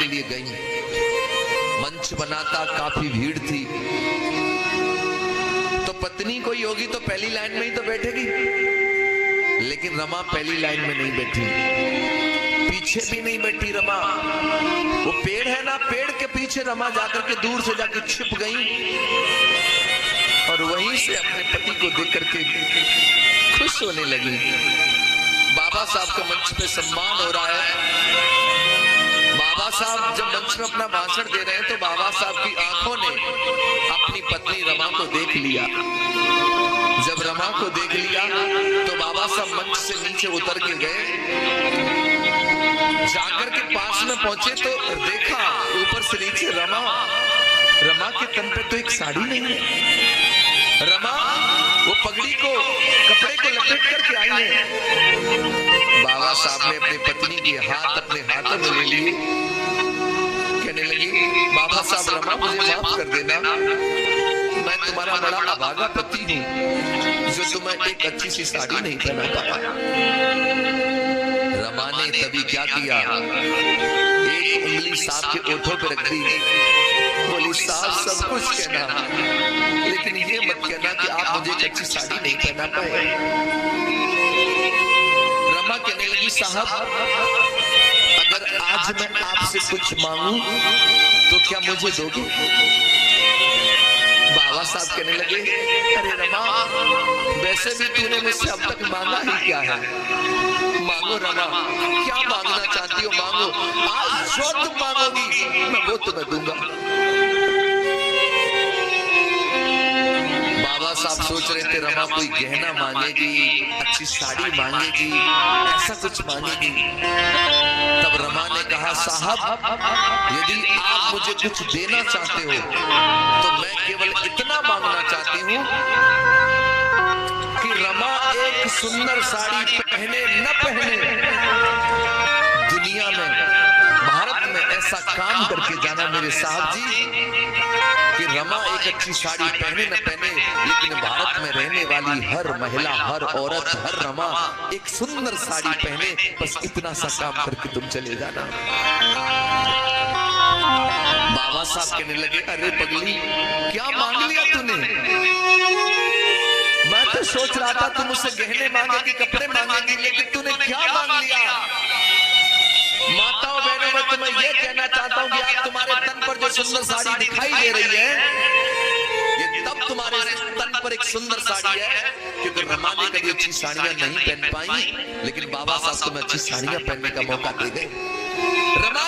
के लिए गई। मंच बनाता, काफी भीड़ थी, तो पत्नी कोई होगी तो पहली लाइन में ही तो बैठेगी, लेकिन रमा पहली लाइन में नहीं बैठी, पीछे भी नहीं बैठी रमा। वो पेड़ है ना, पेड़ के पीछे रमा जाकर के दूर से जाकर छिप गई और वहीं से अपने पति को देख करके खुश होने लगी। बाबा साहब का मंच पे सम्मान हो रहा है। बाबा साहब जब मंच में अपना भाषण दे रहे हैं तो बाबा साहब की आंखों ने अपनी पत्नी रमा को देख लिया। जब रमा को देख लिया तो बाबा साहब मंच से नीचे उतर के गए, जाकर के पास में पहुंचे तो देखा ऊपर से नीचे रमा। रमा के तन पे तो एक साड़ी नहीं है। रमा वो पगड़ी को, कपड़े को लपेट करके आई है। बाबा साहब ने अपनी पत्नी के हाथ अपने हाथों में ले लिए, कहने लगी, बाबा साहब रमा मुझे माफ कर देना, मैं तुम्हारा बड़ा अभागा पति हूँ जो तुम्हें एक अच्छी सी साड़ी नहीं पहना पाया। रमा ने तभी क्या किया, एक उंगली साहब के ओठों पर रख दी, बोली साहब सब कुछ कहना, लेकिन ये मत कहना कि आप मुझे एक अच्छी साड़ी नहीं पहना पाए। रमा कहने लगी, साहब अगर आज मैं आपसे कुछ मांगू तो क्या मुझे दोगे? बाबा साहब कहने लगे, अरे रमा वैसे भी तूने मुझसे अब तक मांगा ही क्या है, मांगो रमा, क्या मांगना चाहती हो मांगो, आज जो तुम मांगोगी मैं वो तुम्हें दूंगा। बाबा साहब सोच रहे थे रमा कोई गहना मांगेगी, अच्छी साड़ी मांगेगी, ऐसा कुछ मांगेगी। तब रमा ने कहा, साहब यदि आप मुझे कुछ देना चाहते हो तो मैं केवल इतना मांगना चाहती हूँ कि रमा एक सुंदर साड़ी पहने न पहने, दुनिया में भारत में ऐसा काम करके जाना मेरे साहब जी कि रमा एक अच्छी साड़ी पहने न पहने, लेकिन भारत में रहने वाली हर महिला, हर औरत, हर रमा एक सुंदर साड़ी पहने, बस इतना सा काम करके तुम चले जाना। बाबा साहब कहने लगे, अरे पगली क्या मांग लिया तूने? मैं तो सोच रहा था तुम मुझसे गहने मांगेगी, कपड़े मांगेगी, लेकिन तूने क्या मांग लिया? माताओं बहनों मैं तुम्हें यह कहना चाहता हूँ कि आज तुम्हारे तन पर जो सुंदर साड़ी दिखाई दे रही है, ये तब तुम्हारे तन पर एक सुंदर साड़ी है क्योंकि रमा ने कभी अच्छी साड़ियां नहीं पहन पाई, लेकिन बाबा साहब तुम्हें अच्छी साड़ियां पहनने का मौका दे गए। रमा